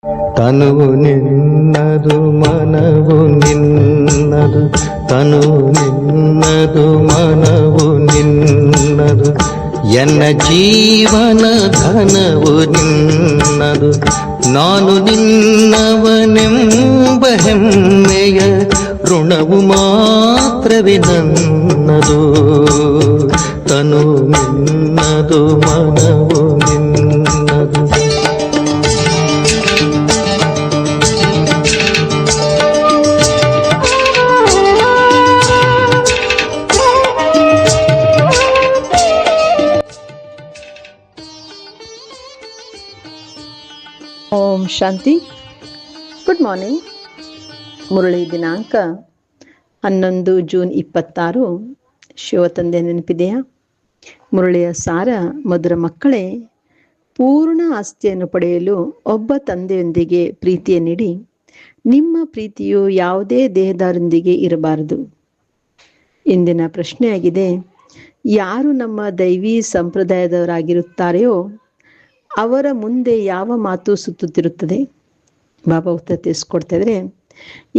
ತನುವು ನಿನ್ನದು ಮನವು ನಿನ್ನದು, ತನುವು ನಿನ್ನದು ಮನವು ನಿನ್ನದು, ಎನ್ನ ಜೀವನ ಘನವು ನಿನ್ನದು. ನಾನು ನಿನ್ನವನೆಂಬ ಹೆಮ್ಮೆಯ ಋಣವು ಮಾತ್ರವೇ ನನ್ನದು. ತನು ನಿನ್ನದು ಮನವು ನಿನ್ನದು. ಓಂ ಶಾಂತಿ. Good morning. ಮುರಳಿ ದಿನಾಂಕ 11 ಜೂನ್ 26. ಶಿವತಂದೆ ನೆನಪಿದೆಯಾ? ಮುರಳಿಯ ಸಾರ: ಮಧುರ ಮಕ್ಕಳೇ, ಪೂರ್ಣ ಆಸ್ತಿಯನ್ನು ಪಡೆಯಲು ಒಬ್ಬ ತಂದೆಯೊಂದಿಗೆ ಪ್ರೀತಿಯ ನೀಡಿ. ನಿಮ್ಮ ಪ್ರೀತಿಯು ಯಾವುದೇ ದೇಹದವರೊಂದಿಗೆ ಇರಬಾರದು. ಇಂದಿನ ಪ್ರಶ್ನೆಯಾಗಿದೆ: ಯಾರು ನಮ್ಮ ದೈವಿ ಸಂಪ್ರದಾಯದವರಾಗಿರುತ್ತಾರೆಯೋ ಅವರ ಮುಂದೆ ಯಾವ ಮಾತು ಸುತ್ತುತ್ತಿರುತ್ತದೆ? ಬಾಬಾ ಉತ್ತರ ತಿಳಿಸ್ಕೊಡ್ತಾ ಇದ್ರೆ,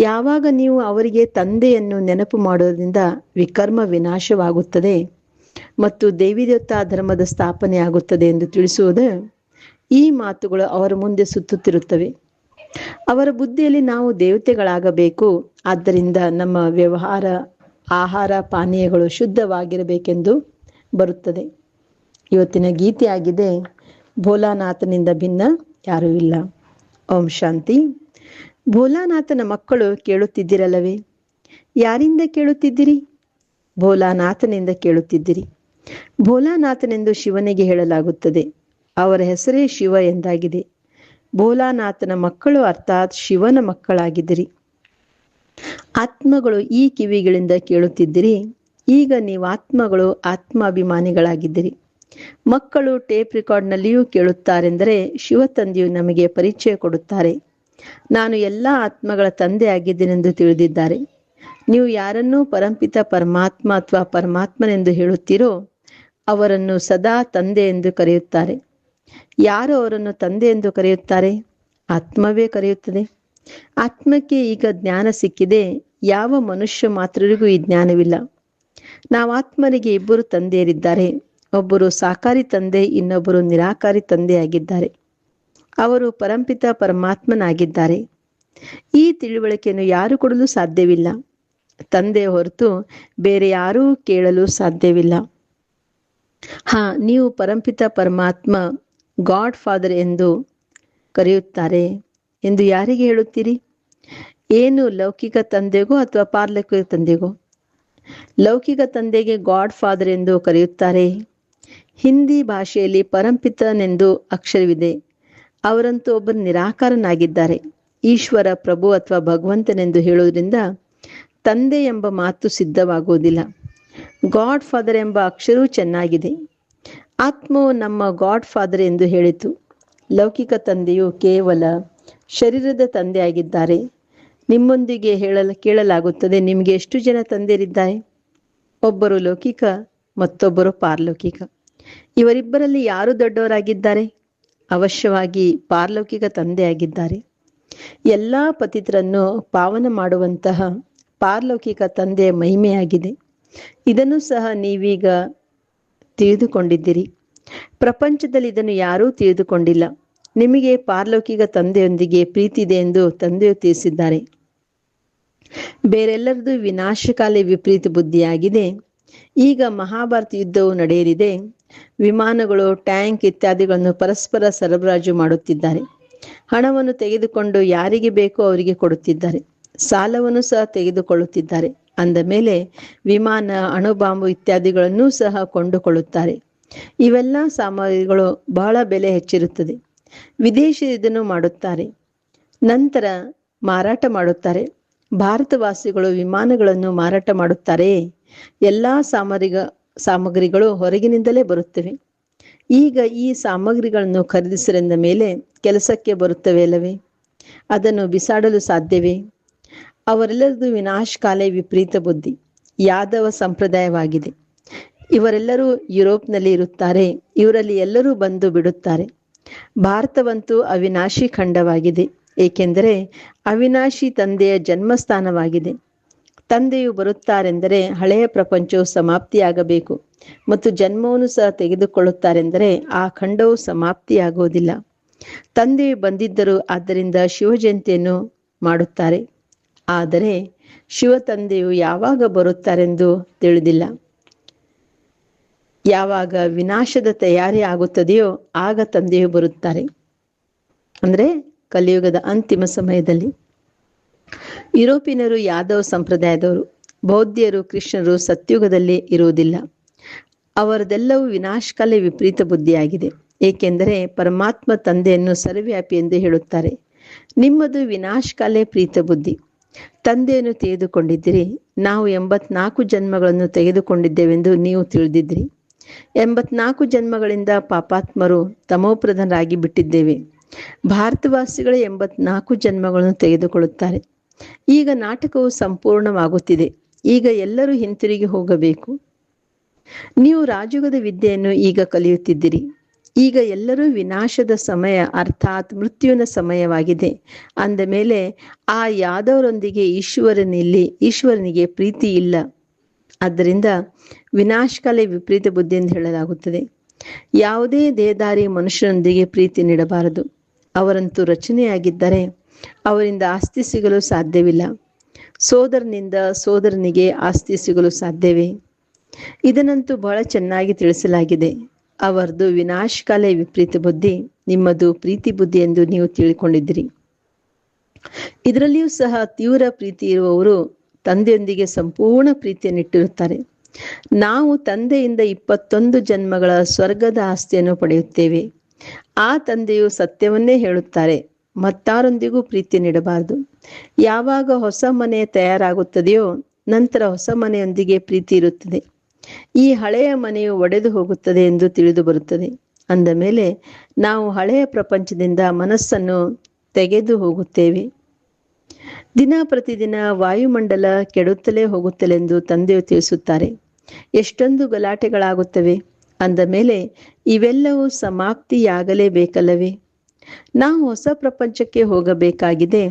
ಯಾವಾಗ ನೀವು ಅವರಿಗೆ ತಂದೆಯನ್ನು ನೆನಪು ಮಾಡೋದ್ರಿಂದ ವಿಕರ್ಮ ವಿನಾಶವಾಗುತ್ತದೆ ಮತ್ತು ದೇವಿ ದೇವತಾ ಧರ್ಮದ ಸ್ಥಾಪನೆ ಆಗುತ್ತದೆ ಎಂದು ತಿಳಿಸುವುದು. ಈ ಮಾತುಗಳು ಅವರ ಮುಂದೆ ಸುತ್ತುತ್ತಿರುತ್ತವೆ. ಅವರ ಬುದ್ಧಿಯಲ್ಲಿ ನಾವು ದೇವತೆಗಳಾಗಬೇಕು, ಆದ್ದರಿಂದ ನಮ್ಮ ವ್ಯವಹಾರ, ಆಹಾರ, ಪಾನೀಯಗಳು ಶುದ್ಧವಾಗಿರಬೇಕೆಂದು ಬರುತ್ತದೆ. ಇವತ್ತಿನ ಗೀತೆಯಾಗಿದೆ: ಭೋಲಾನಾಥನಿಂದ ಭಿನ್ನ ಯಾರೂ ಇಲ್ಲ. ಓಂ ಶಾಂತಿ. ಭೋಲಾನಾಥನ ಮಕ್ಕಳು ಕೇಳುತ್ತಿದ್ದಿರಲ್ಲವೇ? ಯಾರಿಂದ ಕೇಳುತ್ತಿದ್ದಿರಿ? ಭೋಲಾನಾಥನಿಂದ ಕೇಳುತ್ತಿದ್ದಿರಿ. ಭೋಲಾನಾಥನೆಂದು ಶಿವನಿಗೆ ಹೇಳಲಾಗುತ್ತದೆ. ಅವರ ಹೆಸರೇ ಶಿವ ಎಂದಾಗಿದೆ. ಭೋಲಾನಾಥನ ಮಕ್ಕಳು ಅರ್ಥಾತ್ ಶಿವನ ಮಕ್ಕಳಾಗಿದ್ದಿರಿ. ಆತ್ಮಗಳು ಈ ಕಿವಿಗಳಿಂದ ಕೇಳುತ್ತಿದ್ದಿರಿ. ಈಗ ನೀವು ಆತ್ಮಗಳು, ಆತ್ಮಾಭಿಮಾನಿಗಳಾಗಿದ್ದಿರಿ. ಮಕ್ಕಳು ಟೇಪ್ ರೆಕಾರ್ಡ್ನಲ್ಲಿಯೂ ಕೇಳುತ್ತಾರೆಂದರೆ ಶಿವ ತಂದೆಯು ನಮಗೆ ಪರಿಚಯ ಕೊಡುತ್ತಾರೆ. ನಾನು ಎಲ್ಲ ಆತ್ಮಗಳ ತಂದೆ ಆಗಿದ್ದೇನೆಂದು ತಿಳಿದಿದ್ದಾರೆ. ನೀವು ಯಾರನ್ನೂ ಪರಂಪಿತ ಪರಮಾತ್ಮ ಅಥವಾ ಪರಮಾತ್ಮನೆಂದು ಹೇಳುತ್ತೀರೋ ಅವರನ್ನು ಸದಾ ತಂದೆ ಎಂದು ಕರೆಯುತ್ತಾರೆ. ಯಾರು ಅವರನ್ನು ತಂದೆ ಎಂದು ಕರೆಯುತ್ತಾರೆ? ಆತ್ಮವೇ ಕರೆಯುತ್ತದೆ. ಆತ್ಮಕ್ಕೆ ಈಗ ಜ್ಞಾನ ಸಿಕ್ಕಿದೆ. ಯಾವ ಮನುಷ್ಯ ಮಾತ್ರರಿಗೂ ಈ ಜ್ಞಾನವಿಲ್ಲ. ನಾವು ಆತ್ಮರಿಗೆ ಇಬ್ಬರು ತಂದೆಯರಿದ್ದಾರೆ. ಒಬ್ಬರು ಸಾಕಾರಿ ತಂದೆ, ಇನ್ನೊಬ್ಬರು ನಿರಾಕಾರಿ ತಂದೆಯಾಗಿದ್ದಾರೆ. ಅವರು ಪರಂಪಿತ ಪರಮಾತ್ಮನಾಗಿದ್ದಾರೆ. ಈ ತಿಳುವಳಿಕೆಯನ್ನು ಯಾರು ಕೊಡಲು ಸಾಧ್ಯವಿಲ್ಲ. ತಂದೆಯ ಹೊರತು ಬೇರೆ ಯಾರೂ ಕೇಳಲು ಸಾಧ್ಯವಿಲ್ಲ. ನೀವು ಪರಂಪಿತ ಪರಮಾತ್ಮ, ಗಾಡ್ ಫಾದರ್ ಎಂದು ಕರೆಯುತ್ತಾರೆ ಎಂದು ಯಾರಿಗೆ ಹೇಳುತ್ತೀರಿ? ಏನು, ಲೌಕಿಕ ತಂದೆಗೋ ಅಥವಾ ಪಾರಲೌಕಿಕ ತಂದೆಗೋ? ಲೌಕಿಕ ತಂದೆಗೆ ಗಾಡ್ ಫಾದರ್ ಎಂದು ಕರೆಯುತ್ತಾರೆ. ಹಿಂದಿ ಭಾಷೆಯಲ್ಲಿ ಪರಂಪಿತನೆಂದು ಅಕ್ಷರವಿದೆ. ಅವರಂತೂ ಒಬ್ಬರು ನಿರಾಕಾರನಾಗಿದ್ದಾರೆ. ಈಶ್ವರ, ಪ್ರಭು ಅಥವಾ ಭಗವಂತನೆಂದು ಹೇಳುವುದರಿಂದ ತಂದೆ ಎಂಬ ಮಾತು ಸಿದ್ಧವಾಗುವುದಿಲ್ಲ. ಗಾಡ್ ಫಾದರ್ ಎಂಬ ಅಕ್ಷರವೂ ಚೆನ್ನಾಗಿದೆ. ಆತ್ಮವು ನಮ್ಮ ಗಾಡ್ ಫಾದರ್ ಎಂದು ಹೇಳಿತು. ಲೌಕಿಕ ತಂದೆಯು ಕೇವಲ ಶರೀರದ ತಂದೆಯಾಗಿದ್ದಾರೆ. ನಿಮ್ಮೊಂದಿಗೆ ಕೇಳಲಾಗುತ್ತದೆ, ನಿಮಗೆ ಎಷ್ಟು ಜನ ತಂದೆಯರಿದ್ದಾರೆ? ಒಬ್ಬರು ಲೌಕಿಕ, ಮತ್ತೊಬ್ಬರು ಪಾರಲೌಕಿಕ. ಇವರಿಬ್ಬರಲ್ಲಿ ಯಾರು ದೊಡ್ಡವರಾಗಿದ್ದಾರೆ? ಅವಶ್ಯವಾಗಿ ಪಾರಲೌಕಿಕ ತಂದೆಯಾಗಿದ್ದಾರೆ. ಎಲ್ಲ ಪತಿತರನ್ನು ಪಾವನ ಮಾಡುವಂತಹ ಪಾರಲೌಕಿಕ ತಂದೆಯ ಮಹಿಮೆಯಾಗಿದೆ. ಇದನ್ನು ಸಹ ನೀವೀಗ ತಿಳಿದುಕೊಂಡಿದ್ದೀರಿ. ಪ್ರಪಂಚದಲ್ಲಿ ಇದನ್ನು ಯಾರೂ ತಿಳಿದುಕೊಂಡಿಲ್ಲ. ನಿಮಗೆ ಪಾರಲೌಕಿಕ ತಂದೆಯೊಂದಿಗೆ ಪ್ರೀತಿ ಇದೆ ಎಂದು ತಂದೆಯು ತಿಳಿಸಿದ್ದಾರೆ. ಬೇರೆಲ್ಲರದು ವಿನಾಶಕಾಲಿ ವಿಪರೀತ ಬುದ್ಧಿಯಾಗಿದೆ. ಈಗ ಮಹಾಭಾರತ ಯುದ್ಧವು ನಡೆಯಲಿದೆ. ವಿಮಾನಗಳು, ಟ್ಯಾಂಕ್ ಇತ್ಯಾದಿಗಳನ್ನು ಪರಸ್ಪರ ಸರಬರಾಜು ಮಾಡುತ್ತಿದ್ದಾರೆ. ಹಣವನ್ನು ತೆಗೆದುಕೊಂಡು ಯಾರಿಗೆ ಬೇಕೋ ಅವರಿಗೆ ಕೊಡುತ್ತಿದ್ದಾರೆ. ಸಾಲವನ್ನು ಸಹ ತೆಗೆದುಕೊಳ್ಳುತ್ತಿದ್ದಾರೆ. ಅಂದ ಮೇಲೆ ವಿಮಾನ, ಅಣುಬಾಂಬು ಇತ್ಯಾದಿಗಳನ್ನೂ ಸಹ ಕೊಂಡುಕೊಳ್ಳುತ್ತಾರೆ. ಇವೆಲ್ಲ ಸಾಮಗ್ರಿಗಳು ಬಹಳ ಬೆಲೆ ಹೆಚ್ಚಿರುತ್ತದೆ. ವಿದೇಶಿ ಇದನ್ನು ಮಾಡುತ್ತಾರೆ, ನಂತರ ಮಾರಾಟ ಮಾಡುತ್ತಾರೆ. ಭಾರತವಾಸಿಗಳು ವಿಮಾನಗಳನ್ನು ಮಾರಾಟ ಮಾಡುತ್ತಾರೆಯೇ? ಎಲ್ಲ ಸಾಮಗ್ರಿಗಳು ಹೊರಗಿನಿಂದಲೇ ಬರುತ್ತವೆ. ಈಗ ಈ ಸಾಮಗ್ರಿಗಳನ್ನು ಖರೀದಿಸಿದ ಮೇಲೆ ಕೆಲಸಕ್ಕೆ ಬರುತ್ತವೆ ಅಲ್ಲವೇ? ಅದನ್ನು ಬಿಸಾಡಲು ಸಾಧ್ಯವೇ? ಅವರೆಲ್ಲರದು ವಿನಾಶಕಾಲ ವಿಪರೀತ ಬುದ್ಧಿ, ಯಾದವ ಸಂಪ್ರದಾಯವಾಗಿದೆ. ಇವರೆಲ್ಲರೂ ಯುರೋಪ್ನಲ್ಲಿ ಇರುತ್ತಾರೆ. ಇವರಲ್ಲಿ ಎಲ್ಲರೂ ಬಂದು ಬಿಡುತ್ತಾರೆ. ಭಾರತವಂತೂ ಅವಿನಾಶಿ ಖಂಡವಾಗಿದೆ, ಏಕೆಂದರೆ ಅವಿನಾಶಿ ತಂದೆಯ ಜನ್ಮಸ್ಥಾನವಾಗಿದೆ. ತಂದೆಯು ಬರುತ್ತಾರೆಂದರೆ ಹಳೆಯ ಪ್ರಪಂಚವು ಸಮಾಪ್ತಿಯಾಗಬೇಕು ಮತ್ತು ಜನ್ಮವನ್ನು ಸಹ ತೆಗೆದುಕೊಳ್ಳುತ್ತಾರೆಂದರೆ ಆ ಖಂಡವು ಸಮಾಪ್ತಿಯಾಗುವುದಿಲ್ಲ. ತಂದೆಯು ಬಂದಿದ್ದರು, ಆದ್ದರಿಂದ ಶಿವಜಯಂತಿಯನ್ನು ಮಾಡುತ್ತಾರೆ. ಆದರೆ ಶಿವ ತಂದೆಯು ಯಾವಾಗ ಬರುತ್ತಾರೆಂದು ತಿಳಿದಿಲ್ಲ. ಯಾವಾಗ ವಿನಾಶದ ತಯಾರಿ ಆಗುತ್ತದೆಯೋ ಆಗ ತಂದೆಯು ಬರುತ್ತಾರೆ, ಅಂದರೆ ಕಲಿಯುಗದ ಅಂತಿಮ ಸಮಯದಲ್ಲಿ. ಯುರೋಪಿಯನರು ಯಾದವ ಸಂಪ್ರದಾಯದವರು, ಬೌದ್ಧಿಯರು ಕೃಷ್ಣರು ಸತ್ಯುಗದಲ್ಲಿ ಇರುವುದಿಲ್ಲ. ಅವರದೆಲ್ಲವೂ ವಿನಾಶಕಾಲ ವಿಪರೀತ ಬುದ್ಧಿಯಾಗಿದೆ, ಏಕೆಂದರೆ ಪರಮಾತ್ಮ ತಂದೆಯನ್ನು ಸರ್ವವ್ಯಾಪಿ ಎಂದು ಹೇಳುತ್ತಾರೆ. ನಿಮ್ಮದು ವಿನಾಶಕಾಲೇ ಪ್ರೀತ ಬುದ್ಧಿ. ತಂದೆಯನ್ನು ತೆಗೆದುಕೊಂಡಿದ್ದೀರಿ. ನಾವು 84 ಜನ್ಮಗಳನ್ನು ತೆಗೆದುಕೊಂಡಿದ್ದೇವೆಂದು ನೀವು ತಿಳಿದಿದ್ದೀರಿ. 84 ಜನ್ಮಗಳಿಂದ ಪಾಪಾತ್ಮರು ತಮೋಪ್ರಧಾನರಾಗಿ ಬಿಟ್ಟಿದ್ದೇವೆ. ಭಾರತವಾಸಿಗಳೇ 84 ಜನ್ಮಗಳನ್ನು ತೆಗೆದುಕೊಳ್ಳುತ್ತಾರೆ. ಈಗ ನಾಟಕವು ಸಂಪೂರ್ಣವಾಗುತ್ತಿದೆ. ಈಗ ಎಲ್ಲರೂ ಹಿಂತಿರುಗಿ ಹೋಗಬೇಕು. ನೀವು ರಾಜಯುಗದ ವಿದ್ಯೆಯನ್ನು ಈಗ ಕಲಿಯುತ್ತಿದ್ದೀರಿ. ಈಗ ಎಲ್ಲರೂ ವಿನಾಶದ ಸಮಯ ಅರ್ಥಾತ್ ಮೃತ್ಯುವಿನ ಸಮಯವಾಗಿದೆ ಅಂದ ಮೇಲೆ ಆ ಯಾದವರೊಂದಿಗೆ ಈಶ್ವರನಿಗೆ ಪ್ರೀತಿ ಇಲ್ಲ. ಆದ್ದರಿಂದ ವಿನಾಶಕಾಲ ವಿಪರೀತ ಬುದ್ಧಿ ಎಂದು ಹೇಳಲಾಗುತ್ತದೆ. ಯಾವುದೇ ದೇಹಧಾರಿ ಮನುಷ್ಯನೊಂದಿಗೆ ಪ್ರೀತಿ ನೀಡಬಾರದು. ಅವರಂತೂ ರಚನೆಯಾಗಿದ್ದರೆ ಅವರಿಂದ ಆಸ್ತಿ ಸಿಗಲು ಸಾಧ್ಯವಿಲ್ಲ. ಸೋದರನಿಂದ ಸೋದರನಿಗೆ ಆಸ್ತಿ ಸಿಗಲು ಸಾಧ್ಯವೇ? ಇದನ್ನಂತೂ ಬಹಳ ಚೆನ್ನಾಗಿ ತಿಳಿಸಲಾಗಿದೆ. ಅವರದು ವಿನಾಶಕಾಲ ವಿಪರೀತ ಬುದ್ಧಿ, ನಿಮ್ಮದು ಪ್ರೀತಿ ಬುದ್ಧಿ ಎಂದು ನೀವು ತಿಳಿದುಕೊಂಡಿದ್ದೀರಿ. ಇದರಲ್ಲಿಯೂ ಸಹ ತೀವ್ರ ಪ್ರೀತಿ ಇರುವವರು ತಂದೆಯೊಂದಿಗೆ ಸಂಪೂರ್ಣ ಪ್ರೀತಿಯನ್ನಿಟ್ಟಿರುತ್ತಾರೆ. ನಾವು ತಂದೆಯಿಂದ 21 ಜನ್ಮಗಳ ಸ್ವರ್ಗದ ಆಸ್ತಿಯನ್ನು ಪಡೆಯುತ್ತೇವೆ. ಆ ತಂದೆಯು ಸತ್ಯವನ್ನೇ ಹೇಳುತ್ತಾರೆ, ಮತ್ತಾರೊಂದಿಗೂ ಪ್ರೀತಿ ನೀಡಬಾರದು. ಯಾವಾಗ ಹೊಸ ಮನೆ ತಯಾರಾಗುತ್ತದೆಯೋ ನಂತರ ಹೊಸ ಮನೆಯೊಂದಿಗೆ ಪ್ರೀತಿ ಇರುತ್ತದೆ. ಈ ಹಳೆಯ ಮನೆಯು ಒಡೆದು ಹೋಗುತ್ತದೆ ಎಂದು ತಿಳಿದು ಬರುತ್ತದೆ. ಅಂದ ಮೇಲೆ ನಾವು ಹಳೆಯ ಪ್ರಪಂಚದಿಂದ ಮನಸ್ಸನ್ನು ತೆಗೆದು ಹೋಗುತ್ತೇವೆ. ದಿನ ಪ್ರತಿದಿನ ವಾಯುಮಂಡಲ ಕೆಡುತ್ತಲೇ ಹೋಗುತ್ತಲೆಂದು ತಂದೆಯು ತಿಳಿಸುತ್ತಾರೆ. ಎಷ್ಟೊಂದು ಗಲಾಟೆಗಳಾಗುತ್ತವೆ. ಅಂದ ಮೇಲೆ ಇವೆಲ್ಲವೂ ಸಮಾಪ್ತಿಯಾಗಲೇಬೇಕಲ್ಲವೇ? ನಾವು ಹೊಸ ಪ್ರಪಂಚಕ್ಕೆ ಹೋಗಬೇಕಾಗಿದೆ.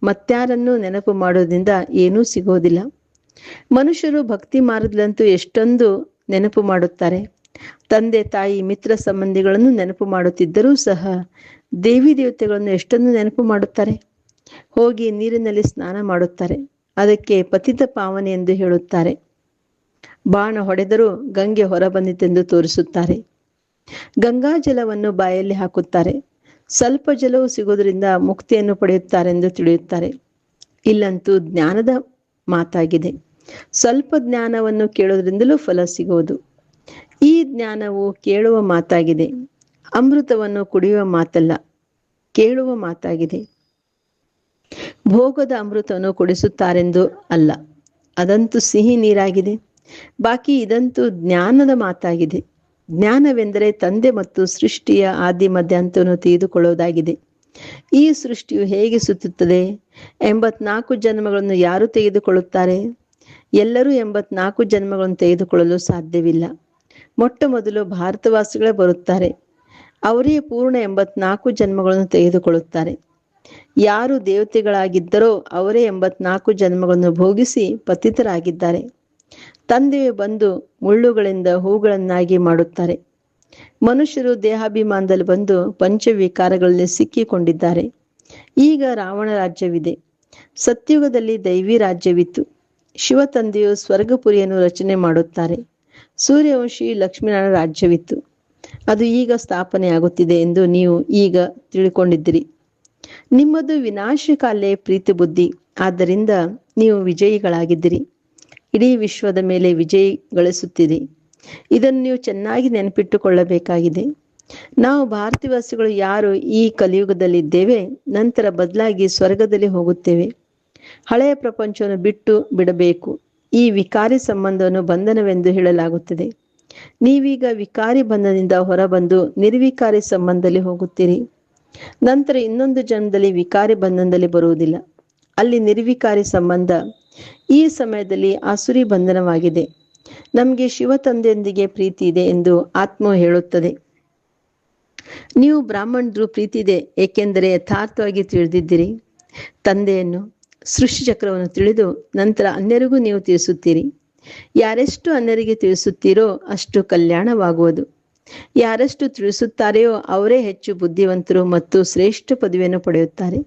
ಮತ್ಯಾರನ್ನು ನೆನಪು ಮಾಡೋದ್ರಿಂದ ಏನೂ ಸಿಗೋದಿಲ್ಲ. ಮನುಷ್ಯರು ಭಕ್ತಿ ಮಾರ್ಗದಂತೂ ಎಷ್ಟೊಂದು ನೆನಪು ಮಾಡುತ್ತಾರೆ. ತಂದೆ ತಾಯಿ ಮಿತ್ರ ಸಂಬಂಧಿಗಳನ್ನು ನೆನಪು ಮಾಡುತ್ತಿದ್ದರೂ ಸಹ ದೇವಿ ದೇವತೆಗಳನ್ನು ಎಷ್ಟೊಂದು ನೆನಪು ಮಾಡುತ್ತಾರೆ. ಹೋಗಿ ನೀರಿನಲ್ಲಿ ಸ್ನಾನ ಮಾಡುತ್ತಾರೆ. ಅದಕ್ಕೆ ಪತಿತ ಪಾವನೆ ಎಂದು ಹೇಳುತ್ತಾರೆ. ಬಾಣ ಹೊಡೆದರೂ ಗಂಗೆ ಹೊರ ಬಂದಿತೆಂದು ತೋರಿಸುತ್ತಾರೆ. ಗಂಗಾ ಜಲವನ್ನು ಬಾಯಲ್ಲಿ ಹಾಕುತ್ತಾರೆ. ಸ್ವಲ್ಪ ಜಲವು ಸಿಗೋದ್ರಿಂದ ಮುಕ್ತಿಯನ್ನು ಪಡೆಯುತ್ತಾರೆಂದು ತಿಳಿಯುತ್ತಾರೆ. ಇಲ್ಲಂತೂ ಜ್ಞಾನದ ಮಾತಾಗಿದೆ. ಸ್ವಲ್ಪ ಜ್ಞಾನವನ್ನು ಕೇಳೋದ್ರಿಂದಲೂ ಫಲ ಸಿಗುವುದು. ಈ ಜ್ಞಾನವು ಕೇಳುವ ಮಾತಾಗಿದೆ. ಅಮೃತವನ್ನು ಕುಡಿಯುವ ಮಾತಲ್ಲ, ಕೇಳುವ ಮಾತಾಗಿದೆ. ಭೋಗದ ಅಮೃತವನ್ನು ಕುಡಿಸುತ್ತಾರೆಂದು ಅಲ್ಲ, ಅದಂತೂ ಸಿಹಿ ನೀರಾಗಿದೆ. ಬಾಕಿ ಇದಂತೂ ಜ್ಞಾನದ ಮಾತಾಗಿದೆ. ಜ್ಞಾನವೆಂದರೆ ತಂದೆ ಮತ್ತು ಸೃಷ್ಟಿಯ ಆದಿ ಮಧ್ಯಾಂತವನ್ನು ತಿಳಿದುಕೊಳ್ಳುವುದಾಗಿದೆ. ಈ ಸೃಷ್ಟಿಯು ಹೇಗೆ ಸುತ್ತುತ್ತದೆ? 84 ಜನ್ಮಗಳನ್ನು ಯಾರು ತೆಗೆದುಕೊಳ್ಳುತ್ತಾರೆ? ಎಲ್ಲರೂ 84 ಜನ್ಮಗಳನ್ನು ತೆಗೆದುಕೊಳ್ಳಲು ಸಾಧ್ಯವಿಲ್ಲ. ಮೊಟ್ಟ ಮೊದಲು ಭಾರತವಾಸಿಗಳೇ ಬರುತ್ತಾರೆ. ಅವರೇ ಪೂರ್ಣ 84 ಜನ್ಮಗಳನ್ನು ತೆಗೆದುಕೊಳ್ಳುತ್ತಾರೆ. ಯಾರು ದೇವತೆಗಳಾಗಿದ್ದರೋ ಅವರೇ 84 ಜನ್ಮಗಳನ್ನು ಭೋಗಿಸಿ ಪತಿತರಾಗಿದ್ದಾರೆ. ತಂದೆಯು ಬಂದು ಮುಳ್ಳುಗಳಿಂದ ಹೂಗಳನ್ನಾಗಿ ಮಾಡುತ್ತಾರೆ. ಮನುಷ್ಯರು ದೇಹಾಭಿಮಾನದಲ್ಲಿ ಬಂದು ಪಂಚವಿಕಾರಗಳಲ್ಲಿ ಸಿಕ್ಕಿಕೊಂಡಿದ್ದಾರೆ. ಈಗ ರಾವಣ ರಾಜ್ಯವಿದೆ. ಸತ್ಯುಗದಲ್ಲಿ ದೈವಿ ರಾಜ್ಯವಿತ್ತು. ಶಿವ ತಂದೆಯು ಸ್ವರ್ಗಪುರಿಯನ್ನು ರಚನೆ ಮಾಡುತ್ತಾರೆ. ಸೂರ್ಯವಂಶಿ ಲಕ್ಷ್ಮೀನಾರಾಯಣ ರಾಜ್ಯವಿತ್ತು. ಅದು ಈಗ ಸ್ಥಾಪನೆಯಾಗುತ್ತಿದೆ ಎಂದು ನೀವು ಈಗ ತಿಳಿದುಕೊಂಡಿದ್ದೀರಿ. ನಿಮ್ಮದು ವಿನಾಶಕಾಲೇ ಪ್ರೀತಿ ಬುದ್ಧಿ. ಆದ್ದರಿಂದ ನೀವು ವಿಜಯಿಗಳಾಗಿದ್ದೀರಿ. ಇಡೀ ವಿಶ್ವದ ಮೇಲೆ ವಿಜಯ ಗಳಿಸುತ್ತೀರಿ. ಇದನ್ನು ನೀವು ಚೆನ್ನಾಗಿ ನೆನಪಿಟ್ಟುಕೊಳ್ಳಬೇಕಾಗಿದೆ. ನಾವು ಭಾರತವಾಸಿಗಳು ಯಾರು ಈ ಕಲಿಯುಗದಲ್ಲಿದ್ದೇವೆ, ನಂತರ ಬದಲಾಗಿ ಸ್ವರ್ಗದಲ್ಲಿ ಹೋಗುತ್ತೇವೆ. ಹಳೆಯ ಪ್ರಪಂಚವನ್ನು ಬಿಟ್ಟು ಬಿಡಬೇಕು. ಈ ವಿಕಾರಿ ಸಂಬಂಧವನ್ನು ಬಂಧನವೆಂದು ಹೇಳಲಾಗುತ್ತದೆ. ನೀವೀಗ ವಿಕಾರಿ ಬಂಧನದಿಂದ ಹೊರಬಂದು ನಿರ್ವಿಕಾರಿ ಸಂಬಂಧದಲ್ಲಿ ಹೋಗುತ್ತೀರಿ. ನಂತರ ಇನ್ನೊಂದು ಜನ್ಮದಲ್ಲಿ ವಿಕಾರಿ ಬಂಧನದಲ್ಲಿ ಬರುವುದಿಲ್ಲ. ಅಲ್ಲಿ ನಿರ್ವಿಕಾರಿ ಸಂಬಂಧ. ಈ ಸಮಯದಲ್ಲಿ ಆಸುರಿ ಬಂಧನವಾಗಿದೆ. ನಮಗೆ ಶಿವ ತಂದೆಯೊಂದಿಗೆ ಪ್ರೀತಿ ಇದೆ ಎಂದು ಆತ್ಮವು ಹೇಳುತ್ತದೆ. ನೀವು ಬ್ರಾಹ್ಮಣರು ಪ್ರೀತಿ ಇದೆ, ಏಕೆಂದರೆ ಯಥಾರ್ಥವಾಗಿ ತಿಳಿದಿದ್ದೀರಿ. ತಂದೆಯನ್ನು, ಸೃಷ್ಟಿ ಚಕ್ರವನ್ನು ತಿಳಿದು ನಂತರ ಅನ್ಯರಿಗೂ ನೀವು ತಿಳಿಸುತ್ತೀರಿ. ಯಾರೆಷ್ಟು ಅನ್ಯರಿಗೆ ತಿಳಿಸುತ್ತೀರೋ ಅಷ್ಟು ಕಲ್ಯಾಣವಾಗುವುದು. ಯಾರೆಷ್ಟು ತಿಳಿಸುತ್ತಾರೆಯೋ ಅವರೇ ಹೆಚ್ಚು ಬುದ್ಧಿವಂತರು ಮತ್ತು ಶ್ರೇಷ್ಠ ಪದವಿಯನ್ನು ಪಡೆಯುತ್ತಾರೆ.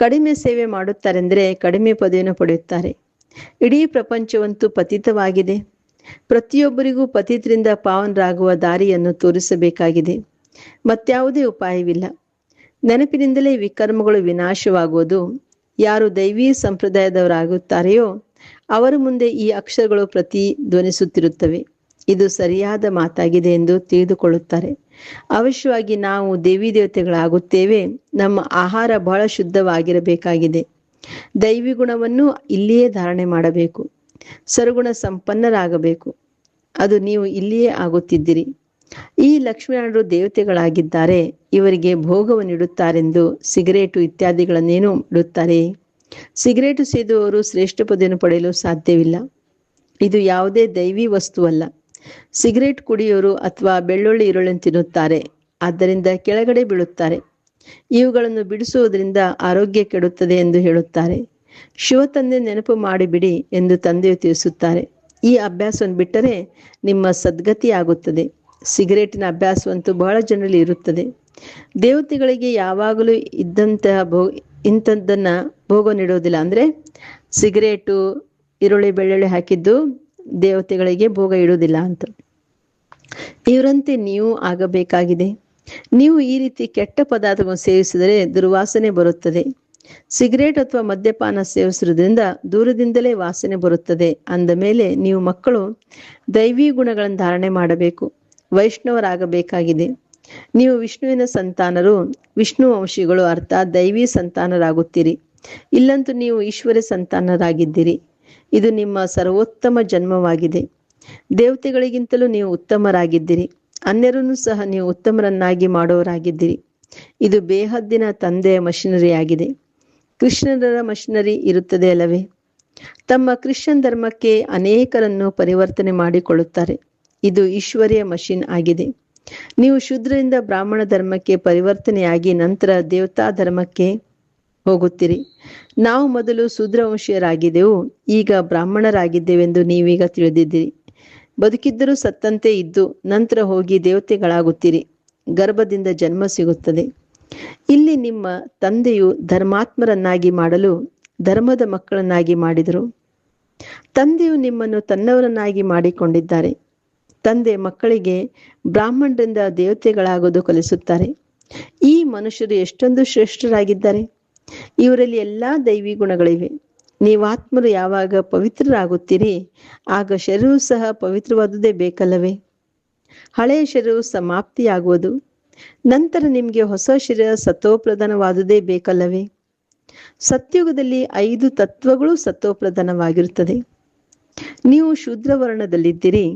ಕಡಿಮೆ ಸೇವೆ ಮಾಡುತ್ತಾರೆಂದರೆ ಕಡಿಮೆ ಪದವಿಯನ್ನು ಪಡೆಯುತ್ತಾರೆ. ಇಡೀ ಪ್ರಪಂಚವಂತೂ ಪತಿತವಾಗಿದೆ. ಪ್ರತಿಯೊಬ್ಬರಿಗೂ ಪತಿತರಿಂದ ಪಾವನರಾಗುವ ದಾರಿಯನ್ನು ತೋರಿಸಬೇಕಾಗಿದೆ. ಮತ್ಯಾವುದೇ ಉಪಾಯವಿಲ್ಲ. ನೆನಪಿನಿಂದಲೇ ವಿಕರ್ಮಗಳು ವಿನಾಶವಾಗುವುದು. ಯಾರು ದೈವೀ ಸಂಪ್ರದಾಯದವರಾಗುತ್ತಾರೆಯೋ ಅವರ ಮುಂದೆ ಈ ಅಕ್ಷರಗಳು ಪ್ರತಿಧ್ವನಿಸುತ್ತಿರುತ್ತವೆ. ಇದು ಸರಿಯಾದ ಮಾತಾಗಿದೆ ಎಂದು ತಿಳಿದುಕೊಳ್ಳುತ್ತಾರೆ. ಅವಶ್ಯವಾಗಿ ನಾವು ದೇವಿ ದೇವತೆಗಳಾಗುತ್ತೇವೆ. ನಮ್ಮ ಆಹಾರ ಬಹಳ ಶುದ್ಧವಾಗಿರಬೇಕಾಗಿದೆ. ದೈವಿ ಗುಣವನ್ನು ಇಲ್ಲಿಯೇ ಧಾರಣೆ ಮಾಡಬೇಕು. ಸರುಗುಣ ಸಂಪನ್ನರಾಗಬೇಕು. ಅದು ನೀವು ಇಲ್ಲಿಯೇ ಆಗುತ್ತಿದ್ದೀರಿ. ಈ ಲಕ್ಷ್ಮೀನಾರಾಯಣರು ದೇವತೆಗಳಾಗಿದ್ದಾರೆ. ಇವರಿಗೆ ಭೋಗವನ್ನು ಇಡುತ್ತಾರೆಂದು ಸಿಗರೇಟು ಇತ್ಯಾದಿಗಳನ್ನೇನು ಇಡುತ್ತಾರೆ? ಸಿಗರೇಟು ಸೇದುವವರು ಶ್ರೇಷ್ಠ ಪದವಿಯನ್ನು ಪಡೆಯಲು ಸಾಧ್ಯವಿಲ್ಲ. ಇದು ಯಾವುದೇ ದೈವಿ ವಸ್ತುವಲ್ಲ. ಸಿಗರೇಟ್ ಕುಡಿಯೋರು ಅಥವಾ ಬೆಳ್ಳುಳ್ಳಿ ಈರುಳ್ಳಿಯನ್ನು ತಿನ್ನುತ್ತಾರೆ, ಆದ್ದರಿಂದ ಕೆಳಗಡೆ ಬೀಳುತ್ತಾರೆ. ಇವುಗಳನ್ನು ಬಿಡಿಸುವುದರಿಂದ ಆರೋಗ್ಯ ಕೆಡುತ್ತದೆ ಎಂದು ಹೇಳುತ್ತಾರೆ. ಶಿವ ತಂದೆ ನೆನಪು ಮಾಡಿಬಿಡಿ ಎಂದು ತಂದೆಯು ತಿಳಿಸುತ್ತಾರೆ. ಈ ಅಭ್ಯಾಸವನ್ನು ಬಿಟ್ಟರೆ ನಿಮ್ಮ ಸದ್ಗತಿ ಆಗುತ್ತದೆ. ಸಿಗರೇಟಿನ ಅಭ್ಯಾಸವಂತೂ ಬಹಳ ಜನರಲ್ಲಿ ಇರುತ್ತದೆ. ದೇವತೆಗಳಿಗೆ ಯಾವಾಗಲೂ ಇಂಥದ್ದನ್ನು ಭೋಗ ನೀಡೋದಿಲ್ಲ. ಅಂದರೆ ಸಿಗರೇಟು, ಈರುಳ್ಳಿ, ಬೆಳ್ಳುಳ್ಳಿ ಹಾಕಿದ್ದು ದೇವತೆಗಳಿಗೆ ಭೋಗ ಇಡುವುದಿಲ್ಲ ಅಂತ. ಇವರಂತೆ ನೀವು ಆಗಬೇಕಾಗಿದೆ. ನೀವು ಈ ರೀತಿ ಕೆಟ್ಟ ಪದಾರ್ಥಗಳನ್ನು ಸೇವಿಸಿದರೆ ದುರ್ವಾಸನೆ ಬರುತ್ತದೆ. ಸಿಗರೇಟ್ ಅಥವಾ ಮದ್ಯಪಾನ ಸೇವಿಸುವುದರಿಂದ ದೂರದಿಂದಲೇ ವಾಸನೆ ಬರುತ್ತದೆ. ಅಂದ ಮೇಲೆ ನೀವು ಮಕ್ಕಳು ದೈವಿ ಗುಣಗಳನ್ನು ಧಾರಣೆ ಮಾಡಬೇಕು. ವೈಷ್ಣವರಾಗಬೇಕಾಗಿದೆ. ನೀವು ವಿಷ್ಣುವಿನ ಸಂತಾನರು, ವಿಷ್ಣು ವಂಶಿಗಳು, ಅರ್ಥಾತ್ ದೈವಿ ಸಂತಾನರಾಗುತ್ತೀರಿ. ಇಲ್ಲಂತೂ ನೀವು ಈಶ್ವರ ಸಂತಾನರಾಗಿದ್ದೀರಿ. ಇದು ನಿಮ್ಮ ಸರ್ವೋತ್ತಮ ಜನ್ಮವಾಗಿದೆ. ದೇವತೆಗಳಿಗಿಂತಲೂ ನೀವು ಉತ್ತಮರಾಗಿದ್ದೀರಿ. ಅನ್ಯರನ್ನು ಸಹ ನೀವು ಉತ್ತಮರನ್ನಾಗಿ ಮಾಡೋರಾಗಿದ್ದೀರಿ. ಇದು ಬೇಹದ್ದಿನ ತಂದೆಯ ಮಷಿನರಿ ಆಗಿದೆ. ಕೃಷ್ಣರ ಮಷಿನರಿ ಇರುತ್ತದೆ ಅಲ್ಲವೇ? ತಮ್ಮ ಕ್ರಿಶ್ಚಿಯನ್ ಧರ್ಮಕ್ಕೆ ಅನೇಕರನ್ನು ಪರಿವರ್ತನೆ ಮಾಡಿಕೊಳ್ಳುತ್ತಾರೆ. ಇದು ಈಶ್ವರ್ಯ ಮಷಿನ್ ಆಗಿದೆ. ನೀವು ಶೂದ್ರರಿಂದ ಬ್ರಾಹ್ಮಣ ಧರ್ಮಕ್ಕೆ ಪರಿವರ್ತನೆಯಾಗಿ ನಂತರ ದೇವತಾ ಧರ್ಮಕ್ಕೆ ಹೋಗುತ್ತೀರಿ. ನಾವು ಮೊದಲು ಶೂದ್ರವಂಶೀಯರಾಗಿದ್ದೆವು, ಈಗ ಬ್ರಾಹ್ಮಣರಾಗಿದ್ದೇವೆಂದು ನೀವೀಗ ತಿಳಿದಿದ್ದೀರಿ. ಬದುಕಿದ್ದರೂ ಸತ್ತಂತೆ ಇದ್ದು ನಂತರ ಹೋಗಿ ದೇವತೆಗಳಾಗುತ್ತೀರಿ. ಗರ್ಭದಿಂದ ಜನ್ಮ ಸಿಗುತ್ತದೆ. ಇಲ್ಲಿ ನಿಮ್ಮ ತಂದೆಯು ಧರ್ಮಾತ್ಮರನ್ನಾಗಿ ಮಾಡಲು ಧರ್ಮದ ಮಕ್ಕಳನ್ನಾಗಿ ಮಾಡಿದರು. ತಂದೆಯು ನಿಮ್ಮನ್ನು ತನ್ನವರನ್ನಾಗಿ ಮಾಡಿಕೊಂಡಿದ್ದಾರೆ. ತಂದೆ ಮಕ್ಕಳಿಗೆ ಬ್ರಾಹ್ಮಣರಿಂದ ದೇವತೆಗಳಾಗೋದು ಕಲಿಸುತ್ತಾರೆ. ಈ ಮನುಷ್ಯರು ಎಷ್ಟೊಂದು ಶ್ರೇಷ್ಠರಾಗಿದ್ದಾರೆ. ಇವರಲ್ಲಿ ಎಲ್ಲಾ ದೈವಿ ಗುಣಗಳಿವೆ. ನೀವಾತ್ಮರು ಯಾವಾಗ ಪವಿತ್ರರಾಗುತ್ತೀರಿ ಆಗ ಶರೀರವು ಸಹ ಪವಿತ್ರವಾದುದೇ ಬೇಕಲ್ಲವೇ? ಹಳೆಯ ಶರೀರವು ಸಮಾಪ್ತಿಯಾಗುವುದು. ನಂತರ ನಿಮಗೆ ಹೊಸ ಶರೀರ ಸತೋಪ್ರಧಾನವಾದುದೇ ಬೇಕಲ್ಲವೇ? ಸತ್ಯುಗದಲ್ಲಿ 5 ತತ್ವಗಳು ಸತೋಪ್ರಧಾನವಾಗಿರುತ್ತದೆ. ನೀವು ಶೂದ್ರ ವರ್ಣದಲ್ಲಿದ್ದೀರಿ.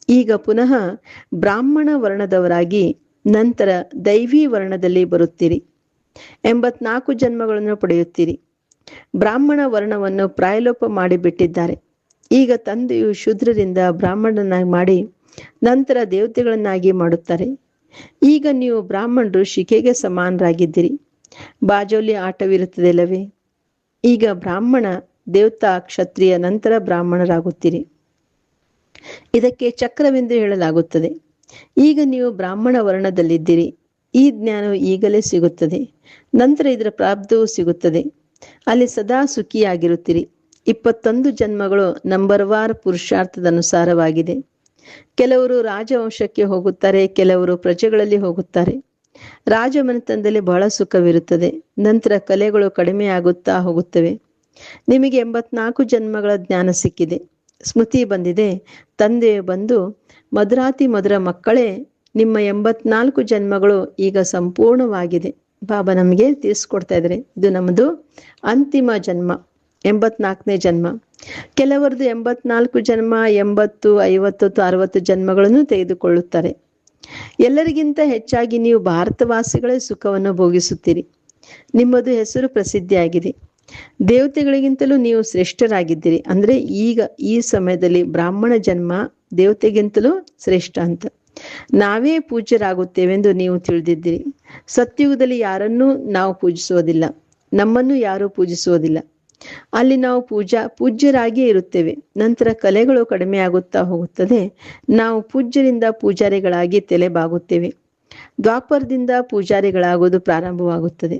ಈಗ ಪುನಃ ಬ್ರಾಹ್ಮಣ ವರ್ಣದವರಾಗಿ ನಂತರ ದೈವಿ ವರ್ಣದಲ್ಲಿ ಬರುತ್ತೀರಿ. 84 ಜನ್ಮಗಳನ್ನು ಪಡೆಯುತ್ತೀರಿ. ಬ್ರಾಹ್ಮಣ ವರ್ಣವನ್ನು ಪ್ರಾಯಲೋಪ ಮಾಡಿಬಿಟ್ಟಿದ್ದಾರೆ. ಈಗ ತಂದೆಯು ಶೂದ್ರರಿಂದ ಬ್ರಾಹ್ಮಣನಾಗಿ ಮಾಡಿ ನಂತರ ದೇವತೆಗಳನ್ನಾಗಿ ಮಾಡುತ್ತಾರೆ. ಈಗ ನೀವು ಬ್ರಾಹ್ಮಣರು ಶಿಖೆಗೆ ಸಮಾನರಾಗಿದ್ದೀರಿ. ಬಾಜೋಲಿ ಆಟವಿರುತ್ತದೆ ಅಲ್ಲವೇ? ಈಗ ಬ್ರಾಹ್ಮಣ, ದೇವತಾ, ಕ್ಷತ್ರಿಯ, ನಂತರ ಬ್ರಾಹ್ಮಣರಾಗುತ್ತೀರಿ. ಇದಕ್ಕೆ ಚಕ್ರವೆಂದು ಹೇಳಲಾಗುತ್ತದೆ. ಈಗ ನೀವು ಬ್ರಾಹ್ಮಣ ವರ್ಣದಲ್ಲಿದ್ದೀರಿ. ಈ ಜ್ಞಾನವು ಈಗಲೇ ಸಿಗುತ್ತದೆ. ನಂತರ ಇದರ ಪ್ರಾಪ್ತವೂ ಸಿಗುತ್ತದೆ. ಅಲ್ಲಿ ಸದಾ ಸುಖಿಯಾಗಿರುತ್ತೀರಿ. 21 ಜನ್ಮಗಳು ನಂಬರ್ವಾರ್ ಪುರುಷಾರ್ಥದ ಅನುಸಾರವಾಗಿದೆ. ಕೆಲವರು ರಾಜವಂಶಕ್ಕೆ ಹೋಗುತ್ತಾರೆ, ಕೆಲವರು ಪ್ರಜೆಗಳಲ್ಲಿ ಹೋಗುತ್ತಾರೆ. ರಾಜಮನೆತನದಲ್ಲಿ ಬಹಳ ಸುಖವಿರುತ್ತದೆ. ನಂತರ ಕಲೆಗಳು ಕಡಿಮೆಯಾಗುತ್ತಾ ಹೋಗುತ್ತವೆ. ನಿಮಗೆ 84 ಜನ್ಮಗಳ ಜ್ಞಾನ ಸಿಕ್ಕಿದೆ. ಸ್ಮೃತಿ ಬಂದಿದೆ. ತಂದೆಯು ಬಂದು ಮಧುರಾತಿ ಮಧುರ ಮಕ್ಕಳೇ, ನಿಮ್ಮ 84 ಜನ್ಮಗಳು ಈಗ ಸಂಪೂರ್ಣವಾಗಿದೆ. ಬಾಬಾ ನಮಗೆ ತಿಳಿಸ್ಕೊಡ್ತಾ ಇದ್ದಾರೆ. ಇದು ನಮ್ಮದು ಅಂತಿಮ ಜನ್ಮ, 84ನೇ ಜನ್ಮ. ಕೆಲವರದು 84 ಜನ್ಮ, 80, 50, 60 ಜನ್ಮಗಳನ್ನು ತೆಗೆದುಕೊಳ್ಳುತ್ತಾರೆ. ಎಲ್ಲರಿಗಿಂತ ಹೆಚ್ಚಾಗಿ ನೀವು ಭಾರತವಾಸಿಗಳೇ ಸುಖವನ್ನು ಭೋಗಿಸುತ್ತೀರಿ. ನಿಮ್ಮದು ಹೆಸರು ಪ್ರಸಿದ್ಧಿಯಾಗಿದೆ. ದೇವತೆಗಳಿಗಿಂತಲೂ ನೀವು ಶ್ರೇಷ್ಠರಾಗಿದ್ದೀರಿ. ಅಂದ್ರೆ ಈಗ ಈ ಸಮಯದಲ್ಲಿ ಬ್ರಾಹ್ಮಣ ಜನ್ಮ ದೇವತೆಗಿಂತಲೂ ಶ್ರೇಷ್ಠ ಅಂತ. ನಾವೇ ಪೂಜ್ಯರಾಗುತ್ತೇವೆಂದು ನೀವು ತಿಳಿದಿದ್ದೀರಿ. ಸತ್ಯುಗದಲ್ಲಿ ಯಾರನ್ನೂ ನಾವು ಪೂಜಿಸುವುದಿಲ್ಲ, ನಮ್ಮನ್ನು ಯಾರೂ ಪೂಜಿಸುವುದಿಲ್ಲ. ಅಲ್ಲಿ ನಾವು ಪೂಜ್ಯರಾಗಿಯೇ ಇರುತ್ತೇವೆ. ನಂತರ ಕಲೆಗಳು ಕಡಿಮೆಯಾಗುತ್ತಾ ಹೋಗುತ್ತದೆ. ನಾವು ಪೂಜ್ಯರಿಂದ ಪೂಜಾರಿಗಳಾಗಿ ತಲೆಬಾಗುತ್ತೇವೆ. ದ್ವಾಪರದಿಂದ ಪೂಜಾರಿಗಳಾಗುವುದು ಪ್ರಾರಂಭವಾಗುತ್ತದೆ.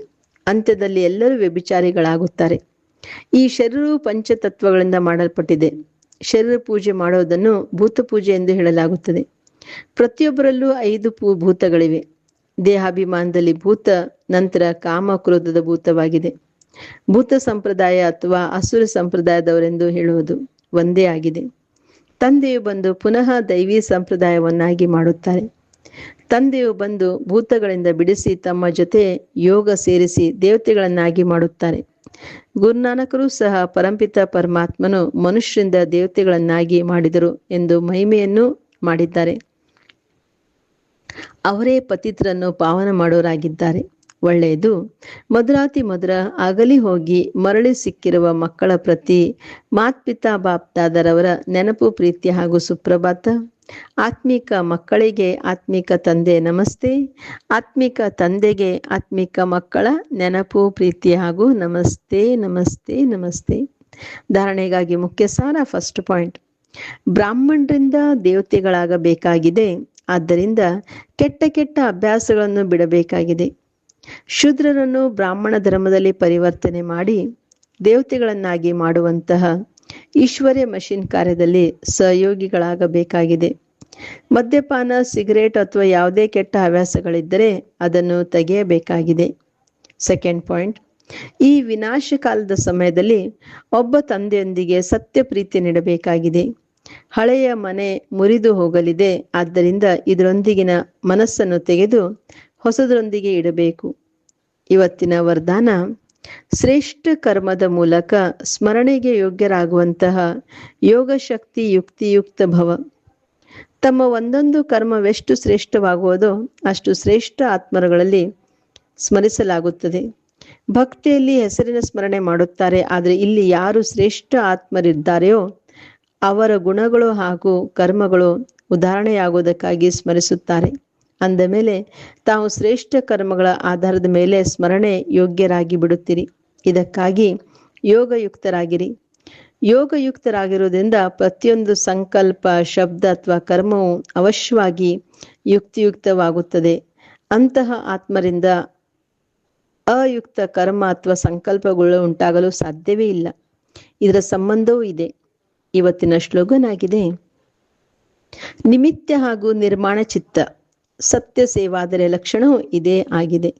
ಅಂತ್ಯದಲ್ಲಿ ಎಲ್ಲರೂ ವ್ಯಭಿಚಾರಿಗಳಾಗುತ್ತಾರೆ. ಈ ಶರೀರವು ಪಂಚತತ್ವಗಳಿಂದ ಮಾಡಲ್ಪಟ್ಟಿದೆ. ಶರೀರ ಪೂಜೆ ಮಾಡುವುದನ್ನು ಭೂತ ಪೂಜೆ ಎಂದು ಹೇಳಲಾಗುತ್ತದೆ. ಪ್ರತಿಯೊಬ್ಬರಲ್ಲೂ 5 ಭೂತಗಳಿವೆ. ದೇಹಾಭಿಮಾನದಲ್ಲಿ ಭೂತ, ನಂತರ ಕಾಮ ಕ್ರೋಧದ ಭೂತವಾಗಿದೆ. ಭೂತ ಸಂಪ್ರದಾಯ ಅಥವಾ ಅಸುರ ಸಂಪ್ರದಾಯದವರೆಂದು ಹೇಳುವುದು ಒಂದೇ ಆಗಿದೆ. ತಂದೆಯು ಬಂದು ಪುನಃ ದೈವಿ ಸಂಪ್ರದಾಯವನ್ನಾಗಿ ಮಾಡುತ್ತಾರೆ. ತಂದೆಯು ಬಂದು ಭೂತಗಳಿಂದ ಬಿಡಿಸಿ ತಮ್ಮ ಜೊತೆ ಯೋಗ ಸೇರಿಸಿ ದೇವತೆಗಳನ್ನಾಗಿ ಮಾಡುತ್ತಾರೆ. ಗುರುನಾನಕರು ಸಹ ಪರಂಪಿತ ಪರಮಾತ್ಮನು ಮನುಷ್ಯರಿಂದ ದೇವತೆಗಳನ್ನಾಗಿ ಮಾಡಿದರು ಎಂದು ಮಹಿಮೆಯನ್ನು ಮಾಡಿದ್ದಾರೆ. ಅವರೇ ಪತಿತರನ್ನು ಪಾವನ ಮಾಡೋರಾಗಿದ್ದಾರೆ. ಒಳ್ಳೆಯದು. ಮಧುರಾತಿ ಮಧುರ ಆಗಲಿ ಹೋಗಿ ಮರಳಿ ಸಿಕ್ಕಿರುವ ಮಕ್ಕಳ ಪ್ರತಿ ಮಾತ್ಪಿತಾ ಬಾಪ್ದಾದರವರ ನೆನಪು, ಪ್ರೀತಿ ಹಾಗೂ ಸುಪ್ರಭಾತ. ಆತ್ಮಿಕ ಮಕ್ಕಳಿಗೆ ಆತ್ಮಿಕ ತಂದೆ ನಮಸ್ತೆ. ಆತ್ಮಿಕ ತಂದೆಗೆ ಆತ್ಮಿಕ ಮಕ್ಕಳ ನೆನಪು, ಪ್ರೀತಿ ಹಾಗೂ ನಮಸ್ತೆ ನಮಸ್ತೆ ನಮಸ್ತೆ. ಧಾರಣೆಗಾಗಿ ಮುಖ್ಯ ಸಾರ. ಫಸ್ಟ್ ಪಾಯಿಂಟ್, ಬ್ರಾಹ್ಮಣರಿಂದ ದೇವತೆಗಳಾಗಬೇಕಾಗಿದೆ. ಆದ್ದರಿಂದ ಕೆಟ್ಟ ಕೆಟ್ಟ ಅಭ್ಯಾಸಗಳನ್ನು ಬಿಡಬೇಕಾಗಿದೆ. ಶೂದ್ರರನ್ನು ಬ್ರಾಹ್ಮಣ ಧರ್ಮದಲ್ಲಿ ಪರಿವರ್ತನೆ ಮಾಡಿ ದೇವತೆಗಳನ್ನಾಗಿ ಮಾಡುವಂತಹ ಈಶ್ವರ್ಯ ಮಷಿನ್ ಕಾರ್ಯದಲ್ಲಿ ಸಹಯೋಗಿಗಳಾಗಬೇಕಾಗಿದೆ. ಮದ್ಯಪಾನ, ಸಿಗರೇಟ್ ಅಥವಾ ಯಾವುದೇ ಕೆಟ್ಟ ಹವ್ಯಾಸಗಳಿದ್ದರೆ ಅದನ್ನು ತೆಗೆಯಬೇಕಾಗಿದೆ. ಸೆಕೆಂಡ್ ಪಾಯಿಂಟ್, ಈ ವಿನಾಶ ಕಾಲದ ಸಮಯದಲ್ಲಿ ಒಬ್ಬ ತಂದೆಯೊಂದಿಗೆ ಸತ್ಯ ಪ್ರೀತಿ ನೀಡಬೇಕಾಗಿದೆ. ಹಳೆಯ ಮನೆ ಮುರಿದು ಹೋಗಲಿದೆ. ಆದ್ದರಿಂದ ಇದರೊಂದಿಗಿನ ಮನಸ್ಸನ್ನು ತೆಗೆದು ಹೊಸದರೊಂದಿಗೆ ಇಡಬೇಕು. ಇವತ್ತಿನ ವರದಾನ, ಶ್ರೇಷ್ಠ ಕರ್ಮದ ಮೂಲಕ ಸ್ಮರಣೆಗೆ ಯೋಗ್ಯರಾಗುವಂತಹ ಯೋಗ ಶಕ್ತಿ ಯುಕ್ತಿಯುಕ್ತ ಭವ. ತಮ್ಮ ಒಂದೊಂದು ಕರ್ಮವೆಷ್ಟು ಶ್ರೇಷ್ಠವಾಗುವುದೋ ಅಷ್ಟು ಶ್ರೇಷ್ಠ ಆತ್ಮರುಗಳಲ್ಲಿ ಸ್ಮರಿಸಲಾಗುತ್ತದೆ. ಭಕ್ತಿಯಲ್ಲಿ ಹೆಸರಿನ ಸ್ಮರಣೆ ಮಾಡುತ್ತಾರೆ. ಆದರೆ ಇಲ್ಲಿ ಯಾರು ಶ್ರೇಷ್ಠ ಆತ್ಮರಿದ್ದಾರೆಯೋ ಅವರ ಗುಣಗಳು ಹಾಗೂ ಕರ್ಮಗಳು ಉದಾಹರಣೆಯಾಗುವುದಕ್ಕಾಗಿ ಸ್ಮರಿಸುತ್ತಾರೆ. ಅಂದ ಮೇಲೆ ತಾವು ಶ್ರೇಷ್ಠ ಕರ್ಮಗಳ ಆಧಾರದ ಮೇಲೆ ಸ್ಮರಣೆ ಯೋಗ್ಯರಾಗಿ ಬಿಡುತ್ತೀರಿ. ಇದಕ್ಕಾಗಿ ಯೋಗಯುಕ್ತರಾಗಿರಿ. ಯೋಗಯುಕ್ತರಾಗಿರುವುದರಿಂದ ಪ್ರತಿಯೊಂದು ಸಂಕಲ್ಪ, ಶಬ್ದ ಅಥವಾ ಕರ್ಮವು ಅವಶ್ಯವಾಗಿ ಯುಕ್ತಿಯುಕ್ತವಾಗುತ್ತದೆ. ಅಂತಹ ಆತ್ಮರಿಂದ ಅಯುಕ್ತ ಕರ್ಮ ಅಥವಾ ಸಂಕಲ್ಪಗಳು ಉಂಟಾಗಲು ಸಾಧ್ಯವೇ ಇಲ್ಲ. ಇದರ ಸಂಬಂಧವೂ ಇದೆ. ಇವತ್ತಿನ ಶ್ಲೋಗನ್ ಆಗಿದೆ, ನಿಮಿತ್ತ ಹಾಗೂ ನಿರ್ಮಾಣ ಚಿತ್ತ ಸತ್ಯ ಸೇವಾದರೆ ಲಕ್ಷಣವೂ ಇದೇ ಆಗಿದೆ.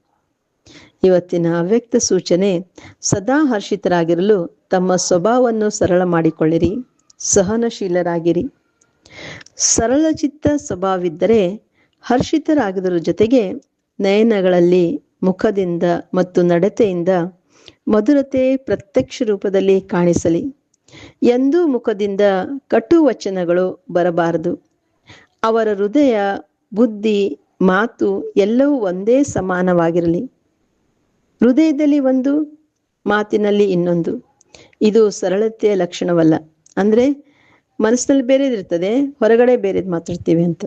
ಇವತ್ತಿನ ಅವ್ಯಕ್ತ ಸೂಚನೆ, ಸದಾ ಹರ್ಷಿತರಾಗಿರಲು ತಮ್ಮ ಸ್ವಭಾವವನ್ನು ಸರಳ ಮಾಡಿಕೊಳ್ಳಿರಿ, ಸಹನಶೀಲರಾಗಿರಿ. ಸರಳ ಚಿತ್ತ ಸ್ವಭಾವವಿದ್ದರೆ ಹರ್ಷಿತರಾಗಿರುವ ಜೊತೆಗೆ ನಯನಗಳಲ್ಲಿ, ಮುಖದಿಂದ ಮತ್ತು ನಡತೆಯಿಂದ ಮಧುರತೆ ಪ್ರತ್ಯಕ್ಷ ರೂಪದಲ್ಲಿ ಕಾಣಿಸಲಿ. ಎಂದೂ ಮುಖದಿಂದ ಕಟು ವಚನಗಳು ಬರಬಾರದು. ಅವರ ಹೃದಯ, ಬುದ್ಧಿ, ಮಾತು ಎಲ್ಲವೂ ಒಂದೇ ಸಮಾನವಾಗಿರಲಿ. ಹೃದಯದಲ್ಲಿ ಒಂದು, ಮಾತಿನಲ್ಲಿ ಇನ್ನೊಂದು. ಇದು ಸರಳತೆಯ ಲಕ್ಷಣವಲ್ಲ. ಅಂದರೆ ಮನಸ್ಸಿನಲ್ಲಿ ಬೇರೆದಿರ್ತದೆ, ಹೊರಗಡೆ ಬೇರೆದು ಮಾತಾಡ್ತೀವಿ ಅಂತ.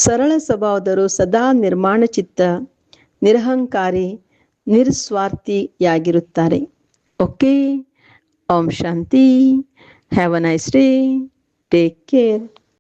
ಸರಳ ಸ್ವಭಾವದವರು ಸದಾ ನಿರ್ಮಾಣ ಚಿತ್ತ, ನಿರಹಂಕಾರಿ, ನಿಸ್ವಾರ್ಥಿಯಾಗಿರುತ್ತಾರೆ. ಓಕೆ. ಓಂ ಶಾಂತಿ. Have a nice day. Take care.